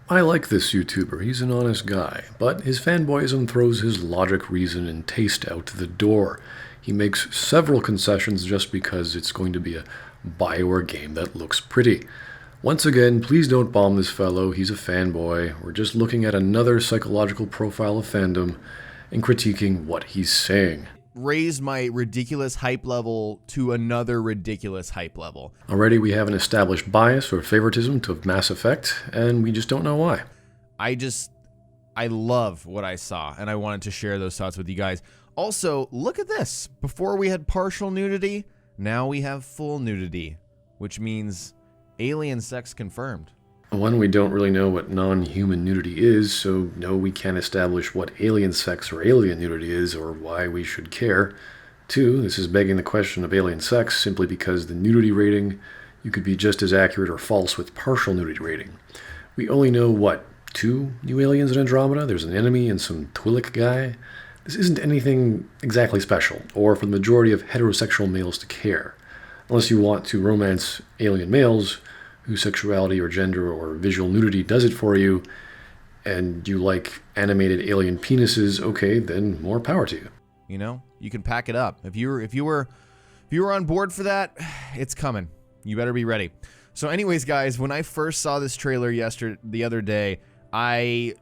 I like this YouTuber, he's an honest guy, but his fanboyism throws his logic, reason, and taste out the door. He makes several concessions just because it's going to be a Bioware game that looks pretty. Once again, please don't bomb this fellow, he's a fanboy. We're just looking at another psychological profile of fandom and critiquing what he's saying. Raised my ridiculous hype level to another ridiculous hype level. Already we have an established bias or favoritism to Mass Effect, and we just don't know why. I love what I saw, and I wanted to share those thoughts with you guys. Also, look at this. Before we had partial nudity, now we have full nudity, which means alien sex confirmed. One, we don't really know what non-human nudity is, so no, we can't establish what alien sex or alien nudity is or why we should care. Two, this is begging the question of alien sex simply because the nudity rating, you could be just as accurate or false with partial nudity rating. We only know, what, 2 new aliens in Andromeda? There's an enemy and some Twi'lek guy. This isn't anything exactly special, or for the majority of heterosexual males to care. Unless you want to romance alien males, whose sexuality or gender or visual nudity does it for you, and you like animated alien penises, okay, then more power to you. You know, you can pack it up. If you were on board for that, it's coming. You better be ready. So anyways, guys, when I first saw this trailer the other day, I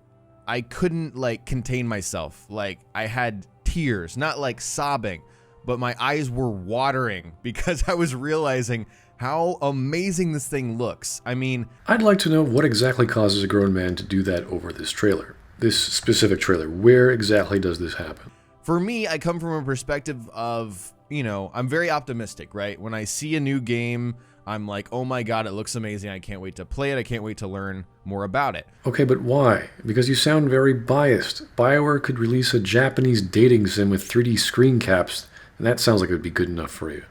couldn't contain myself. I had tears, not sobbing, but my eyes were watering because I was realizing how amazing this thing looks. I mean, I'd like to know what exactly causes a grown man to do that over this trailer. This specific trailer. Where exactly does this happen? For me, I come from a perspective of, I'm very optimistic, right? When I see a new game, I'm like, oh my god, it looks amazing. I can't wait to play it. I can't wait to learn more about it. Okay, but why? Because you sound very biased. BioWare could release a Japanese dating sim with 3D screen caps, and that sounds like it would be good enough for you.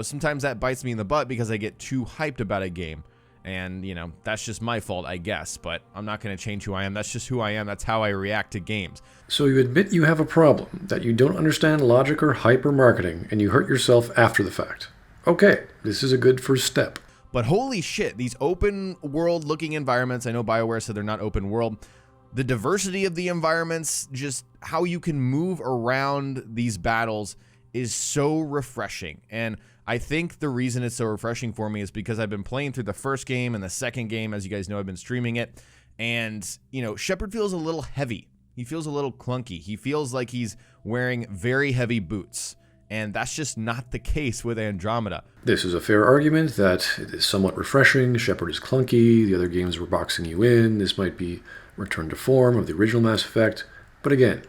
Sometimes that bites me in the butt because I get too hyped about a game. And, that's just my fault, I guess. But I'm not going to change who I am. That's just who I am. That's how I react to games. So you admit you have a problem, that you don't understand logic or hype or marketing, and you hurt yourself after the fact. Okay, this is a good first step. But holy shit, these open world looking environments, I know BioWare said they're not open world. The diversity of the environments, just how you can move around these battles is so refreshing. And I think the reason it's so refreshing for me is because I've been playing through the first game and the second game. As you guys know, I've been streaming it. And, Shepard feels a little heavy. He feels a little clunky. He feels like he's wearing very heavy boots. And that's just not the case with Andromeda. This is a fair argument that it is somewhat refreshing. Shepard is clunky. The other games were boxing you in. This might be return to form of the original Mass Effect. But again,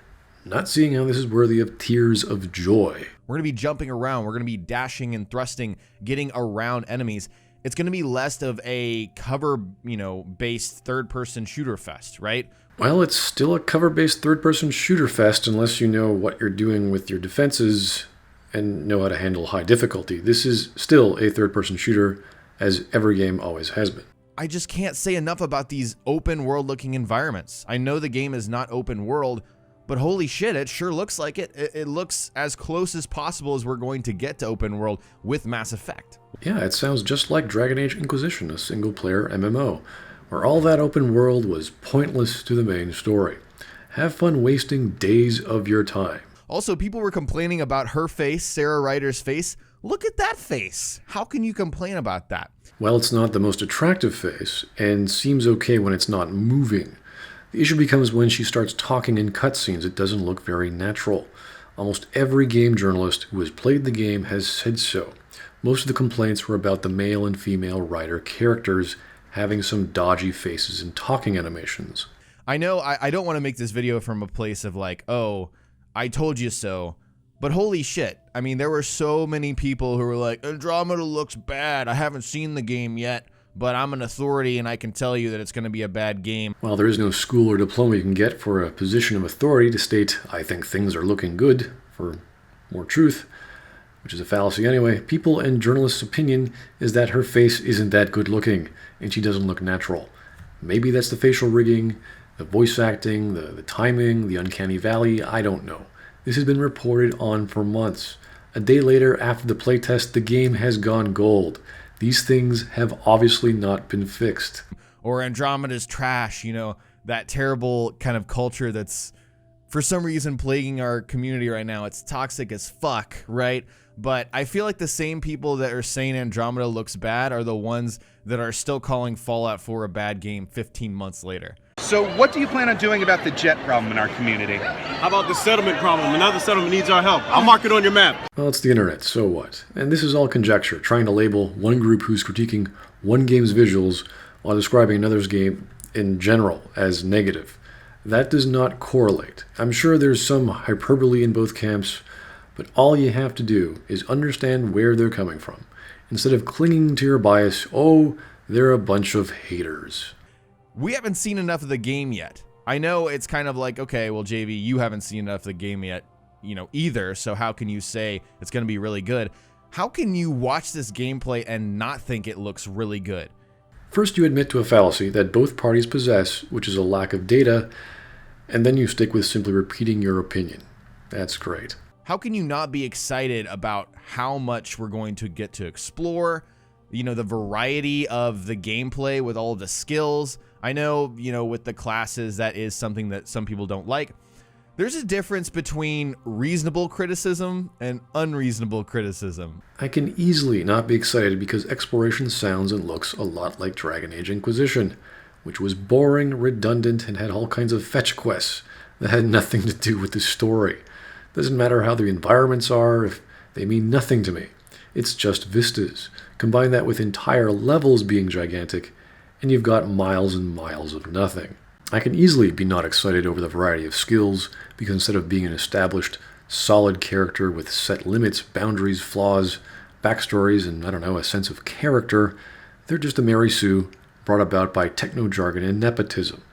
not seeing how this is worthy of tears of joy. We're going to be jumping around. We're going to be dashing and thrusting, getting around enemies. It's going to be less of a cover, based third-person shooter fest, right? Well, it's still a cover-based third-person shooter fest unless you know what you're doing with your defenses and know how to handle high difficulty. This is still a third-person shooter, as every game always has been. I just can't say enough about these open world-looking environments. I know the game is not open world, but holy shit, it sure looks like it. It looks as close as possible as we're going to get to open world with Mass Effect. Yeah, it sounds just like Dragon Age Inquisition, a single-player MMO, where all that open world was pointless to the main story. Have fun wasting days of your time. Also, people were complaining about her face, Sarah Ryder's face. Look at that face. How can you complain about that? Well, it's not the most attractive face, and seems okay when it's not moving. The issue becomes when she starts talking in cutscenes. It doesn't look very natural. Almost every game journalist who has played the game has said so. Most of the complaints were about the male and female Ryder characters having some dodgy faces and talking animations. I know I don't want to make this video from a place of oh, I told you so. But holy shit. I mean, there were so many people who were like, Andromeda looks bad. I haven't seen the game yet, but I'm an authority and I can tell you that it's going to be a bad game. While there is no school or diploma you can get for a position of authority to state, I think things are looking good, for more truth, which is a fallacy anyway, people and journalists' opinion is that her face isn't that good looking and she doesn't look natural. Maybe that's the facial rigging, the voice acting, the timing, the uncanny valley, I don't know. This has been reported on for months. A day later, after the playtest, the game has gone gold. These things have obviously not been fixed. or Andromeda's trash, that terrible kind of culture that's for some reason plaguing our community right now. It's toxic as fuck, right? But I feel like the same people that are saying Andromeda looks bad are the ones that are still calling Fallout 4 a bad game 15 months later. So what do you plan on doing about the jet problem in our community? How about the settlement problem? Another settlement needs our help. I'll mark it on your map. Well, it's the internet, so what? And this is all conjecture, trying to label one group who's critiquing one game's visuals while describing another's game in general as negative. That does not correlate. I'm sure there's some hyperbole in both camps, but all you have to do is understand where they're coming from. Instead of clinging to your bias, oh, they're a bunch of haters. We haven't seen enough of the game yet. I know it's kind of like, okay, well, JV, you haven't seen enough of the game yet, either, so how can you say it's going to be really good? How can you watch this gameplay and not think it looks really good? First, you admit to a fallacy that both parties possess, which is a lack of data, and then you stick with simply repeating your opinion. That's great. How can you not be excited about how much we're going to get to explore, the variety of the gameplay with all of the skills? I know, with the classes, that is something that some people don't like. There's a difference between reasonable criticism and unreasonable criticism. I can easily not be excited because exploration sounds and looks a lot like Dragon Age Inquisition, which was boring, redundant, and had all kinds of fetch quests that had nothing to do with the story. Doesn't matter how the environments are, if they mean nothing to me. It's just vistas. Combine that with entire levels being gigantic, and you've got miles and miles of nothing. I can easily be not excited over the variety of skills, because instead of being an established, solid character with set limits, boundaries, flaws, backstories, and a sense of character, they're just a Mary Sue brought about by techno-jargon and nepotism.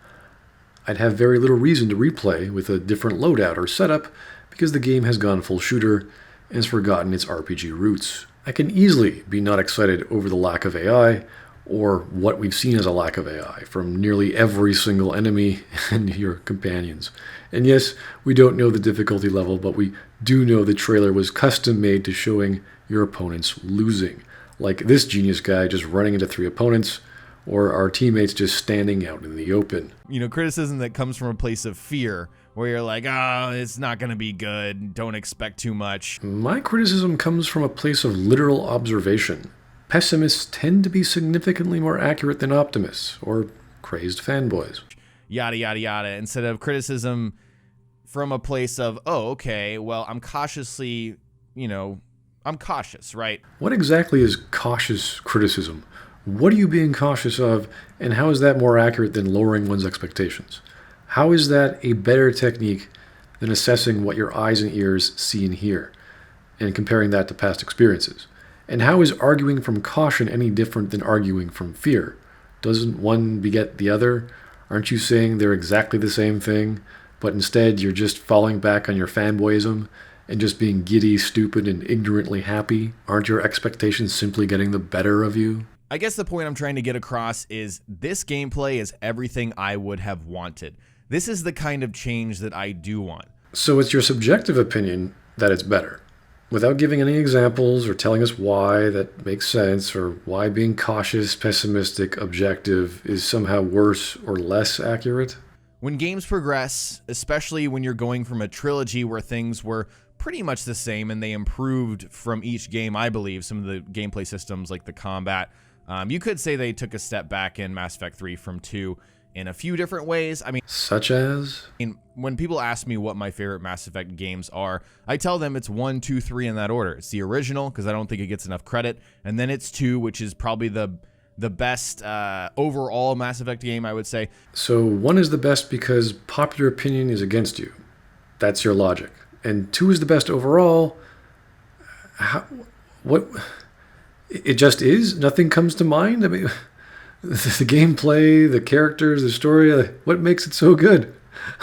I'd have very little reason to replay with a different loadout or setup, because the game has gone full shooter and has forgotten its RPG roots. I can easily be not excited over the lack of AI, or what we've seen as a lack of AI from nearly every single enemy and your companions. And yes, we don't know the difficulty level, but we do know the trailer was custom made to showing your opponents losing. Like this genius guy just running into 3 opponents, or our teammates just standing out in the open. Criticism that comes from a place of fear, where you're like, it's not going to be good, don't expect too much. My criticism comes from a place of literal observation. Pessimists tend to be significantly more accurate than optimists, or crazed fanboys. Yada, yada, yada. Instead of criticism from a place of, I'm cautiously, I'm cautious, right? What exactly is cautious criticism? What are you being cautious of, and how is that more accurate than lowering one's expectations? How is that a better technique than assessing what your eyes and ears see and hear, and comparing that to past experiences? And how is arguing from caution any different than arguing from fear? Doesn't one beget the other? Aren't you saying they're exactly the same thing, but instead you're just falling back on your fanboyism and just being giddy, stupid, and ignorantly happy? Aren't your expectations simply getting the better of you? I guess the point I'm trying to get across is this gameplay is everything I would have wanted. This is the kind of change that I do want. So it's your subjective opinion that it's better, without giving any examples or telling us why that makes sense, or why being cautious, pessimistic, objective is somehow worse or less accurate? When games progress, especially when you're going from a trilogy where things were pretty much the same and they improved from each game, I believe, some of the gameplay systems like the combat, you could say they took a step back in Mass Effect 3 from 2 in a few different ways. Such as? When people ask me what my favorite Mass Effect games are, I tell them it's 1, 2, 3 in that order. It's the original, because I don't think it gets enough credit, and then it's 2, which is probably the best overall Mass Effect game, I would say. So 1 is the best because popular opinion is against you. That's your logic. And 2 is the best overall. What? It just is? Nothing comes to mind? The gameplay, the characters, the story, what makes it so good?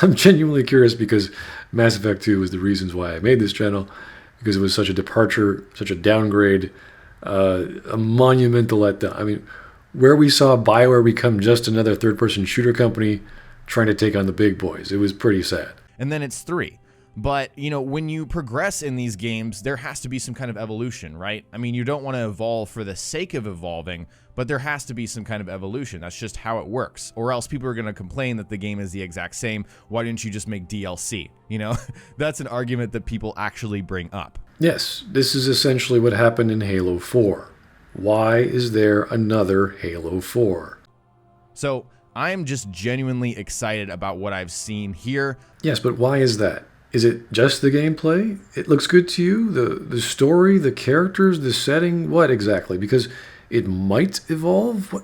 I'm genuinely curious, because Mass Effect 2 was the reasons why I made this channel, because it was such a departure, such a downgrade, a monumental letdown. Where we saw Bioware become just another third-person shooter company trying to take on the big boys. It was pretty sad. And then it's 3. But, you know, when you progress in these games, there has to be some kind of evolution, right? I mean, you don't want to evolve for the sake of evolving, but there has to be some kind of evolution. That's just how it works. Or else people are going to complain that the game is the exact same. Why didn't you just make DLC? You know, that's an argument that people actually bring up. Yes, this is essentially what happened in Halo 4. Why is there another Halo 4? So I'm just genuinely excited about what I've seen here. Yes, but why is that? Is it just the gameplay? It looks good to you? The story, the characters, the setting? What exactly? Because it might evolve?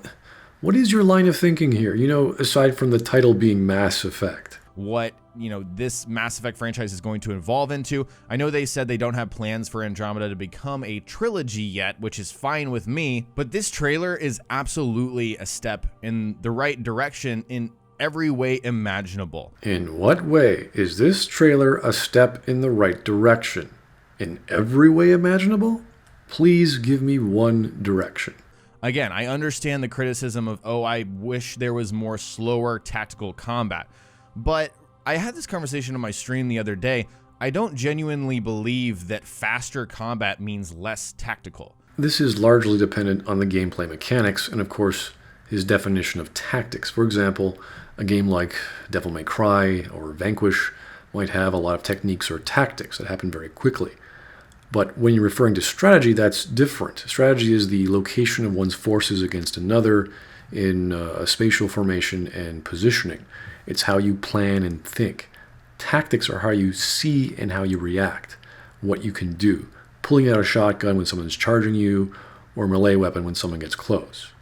What is your line of thinking here? You know, aside from the title being Mass Effect. What, you know, this Mass Effect franchise is going to evolve into. I know they said they don't have plans for Andromeda to become a trilogy yet, which is fine with me, but this trailer is absolutely a step in the right direction in every way imaginable. In what way is this trailer a step in the right direction? In every way imaginable? Please give me one direction. Again, I understand the criticism of, oh, I wish there was more slower tactical combat. But I had this conversation on my stream the other day. I don't genuinely believe that faster combat means less tactical. This is largely dependent on the gameplay mechanics and, of course, his definition of tactics. For example, a game like Devil May Cry or Vanquish might have a lot of techniques or tactics that happen very quickly. But when you're referring to strategy, that's different. Strategy is the location of one's forces against another in a spatial formation and positioning. It's how you plan and think. Tactics are how you see and how you react, what you can do. Pulling out a shotgun when someone's charging you, or a melee weapon when someone gets close.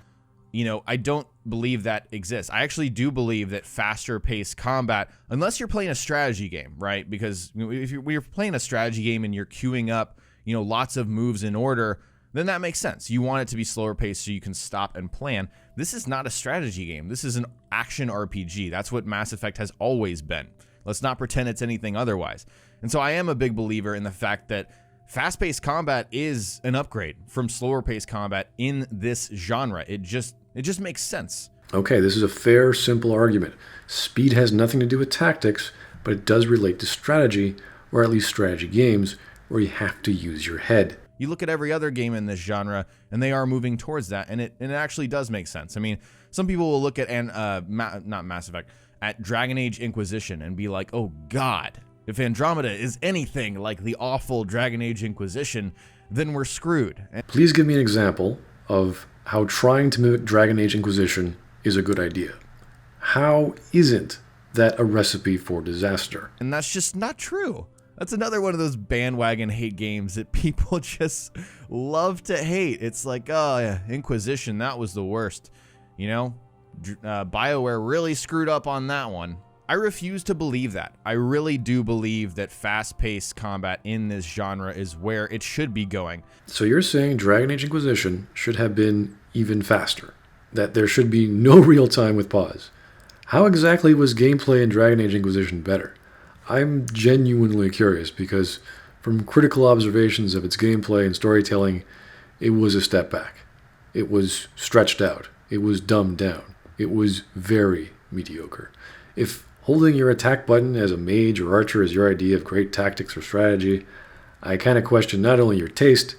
You know, I don't believe that exists. I actually do believe that faster paced combat, unless you're playing a strategy game, right? Because if you're playing a strategy game and you're queuing up, you know, lots of moves in order, then that makes sense. You want it to be slower paced so you can stop and plan. This is not a strategy game. This is an action RPG. That's what Mass Effect has always been. Let's not pretend it's anything otherwise. And so I am a big believer in the fact that fast-paced combat is an upgrade from slower-paced combat in this genre. It just makes sense. Okay, this is a fair, simple argument. Speed has nothing to do with tactics, but it does relate to strategy, or at least strategy games, where you have to use your head. You look at every other game in this genre, and they are moving towards that, and it actually does make sense. I mean, some people will look at not Mass Effect, at Dragon Age Inquisition and be like, oh God, if Andromeda is anything like the awful Dragon Age Inquisition, then we're screwed. Please give me an example of how trying to mimic Dragon Age Inquisition is a good idea. How isn't that a recipe for disaster? And that's just not true. That's another one of those bandwagon hate games that people just love to hate. It's like, oh yeah, Inquisition, that was the worst. You know, Bioware really screwed up on that one. I refuse to believe that. I really do believe that fast-paced combat in this genre is where it should be going. So you're saying Dragon Age Inquisition should have been even faster? That there should be no real time with pause? How exactly was gameplay in Dragon Age Inquisition better? I'm genuinely curious because from critical observations of its gameplay and storytelling, it was a step back. It was stretched out. It was dumbed down. It was very mediocre. If holding your attack button as a mage or archer is your idea of great tactics or strategy, I kind of question not only your taste,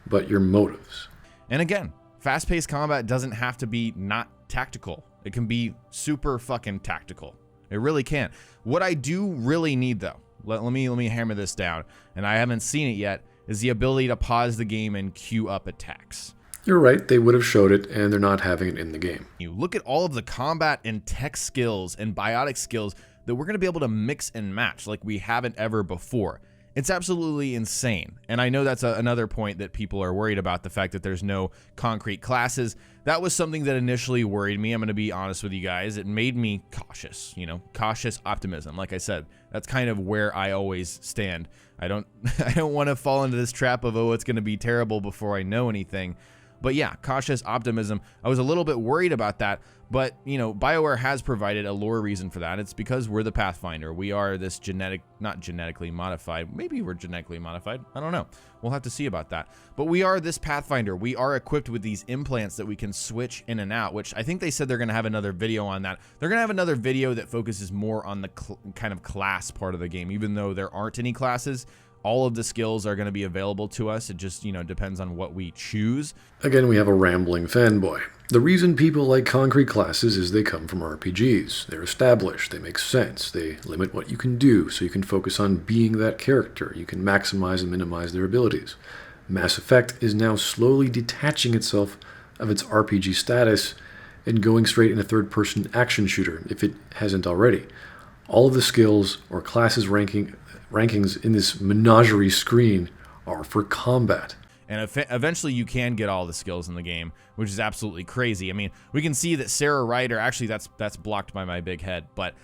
but your motives. And again, fast-paced combat doesn't have to be not tactical. It can be super fucking tactical. It really can. What I do really need, though, let me hammer this down, and I haven't seen it yet, is the ability to pause the game and queue up attacks. You're right, they would have showed it, and they're not having it in the game. You look at all of the combat and tech skills and biotic skills that we're going to be able to mix and match like we haven't ever before. It's absolutely insane. And I know that's another point that people are worried about, the fact that there's no concrete classes. That was something that initially worried me. I'm going to be honest with you guys. It made me cautious, cautious optimism. Like I said, that's kind of where I always stand. I don't want to fall into this trap of, oh, it's going to be terrible before I know anything. But yeah, cautious optimism. I was a little bit worried about that, but BioWare has provided a lore reason for that. It's because we're the Pathfinder. We are this not genetically modified. Maybe we're genetically modified. I don't know. We'll have to see about that. But we are this Pathfinder. We are equipped with these implants that we can switch in and out, which I think they said they're going to have another video on that. They're going to have another video that focuses more on the kind of class part of the game, even though there aren't any classes. All of the skills are going to be available to us. It just, depends on what we choose. Again, we have a rambling fanboy. The reason people like concrete classes is they come from RPGs. They're established, they make sense, they limit what you can do, so you can focus on being that character. You can maximize and minimize their abilities. Mass Effect is now slowly detaching itself of its RPG status and going straight in a third-person action shooter, if it hasn't already. All of the skills or classes rankings in this menagerie screen are for combat. And eventually you can get all the skills in the game, which is absolutely crazy. I mean, we can see that Sarah Ryder, actually that's blocked by my big head, but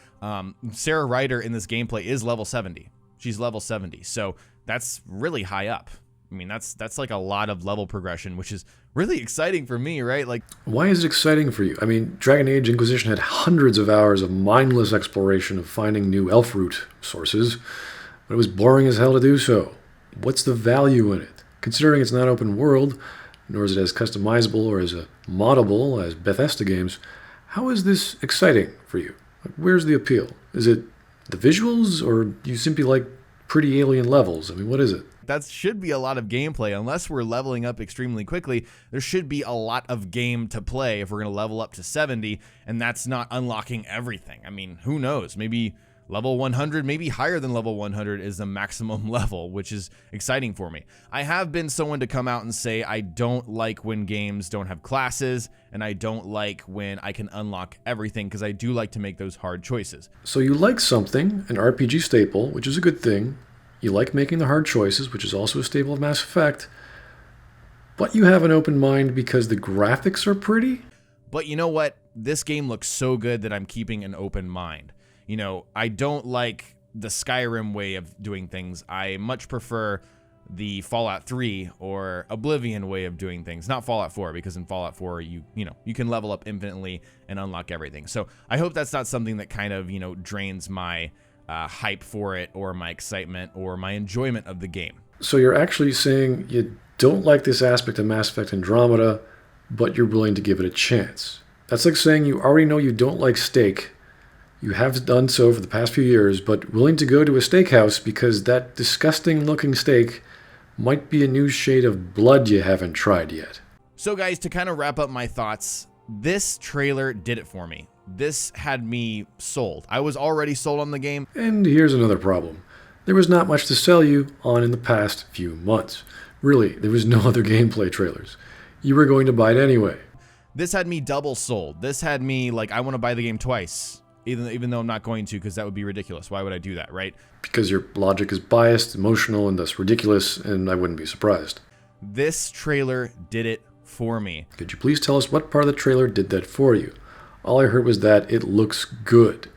Sarah Ryder in this gameplay is level 70. She's level 70, so that's really high up. I mean, that's like a lot of level progression, which is really exciting for me, right? Like, why is it exciting for you? I mean, Dragon Age Inquisition had hundreds of hours of mindless exploration of finding new elf root sources, but it was boring as hell to do so. What's the value in it? Considering it's not open world, nor is it as customizable or as moddable as Bethesda games, how is this exciting for you? Where's the appeal? Is it the visuals, or do you simply like pretty alien levels? I mean, what is it? That should be a lot of gameplay. Unless we're leveling up extremely quickly, there should be a lot of game to play if we're going to level up to 70, and that's not unlocking everything. I mean, who knows? Maybe level 100, maybe higher than level 100 is the maximum level, which is exciting for me. I have been someone to come out and say I don't like when games don't have classes, and I don't like when I can unlock everything, because I do like to make those hard choices. So you like something, an RPG staple, which is a good thing. You like making the hard choices, which is also a staple of Mass Effect, but you have an open mind because the graphics are pretty? But you know what? This game looks so good that I'm keeping an open mind. I don't like the Skyrim way of doing things. I much prefer the Fallout 3 or Oblivion way of doing things. Not Fallout 4, because in Fallout 4, you can level up infinitely and unlock everything. So I hope that's not something that kind of, drains my hype for it, or my excitement, or my enjoyment of the game. So you're actually saying you don't like this aspect of Mass Effect Andromeda, but you're willing to give it a chance. That's like saying you already know you don't like steak. You have done so for the past few years, but willing to go to a steakhouse because that disgusting-looking steak might be a new shade of blood you haven't tried yet. So guys, to kind of wrap up my thoughts, this trailer did it for me. This had me sold. I was already sold on the game. And here's another problem. There was not much to sell you on in the past few months. Really, there was no other gameplay trailers. You were going to buy it anyway. This had me double sold. This had me like, I want to buy the game twice, even though I'm not going to, because that would be ridiculous. Why would I do that, right? Because your logic is biased, emotional, and thus ridiculous, and I wouldn't be surprised. This trailer did it for me. Could you please tell us what part of the trailer did that for you? All I heard was that it looks good.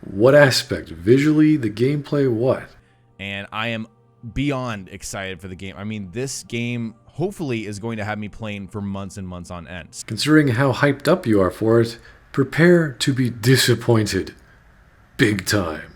What aspect? Visually, the gameplay, what? And I am beyond excited for the game. I mean, this game hopefully is going to have me playing for months and months on end. Considering how hyped up you are for it, prepare to be disappointed. Big time.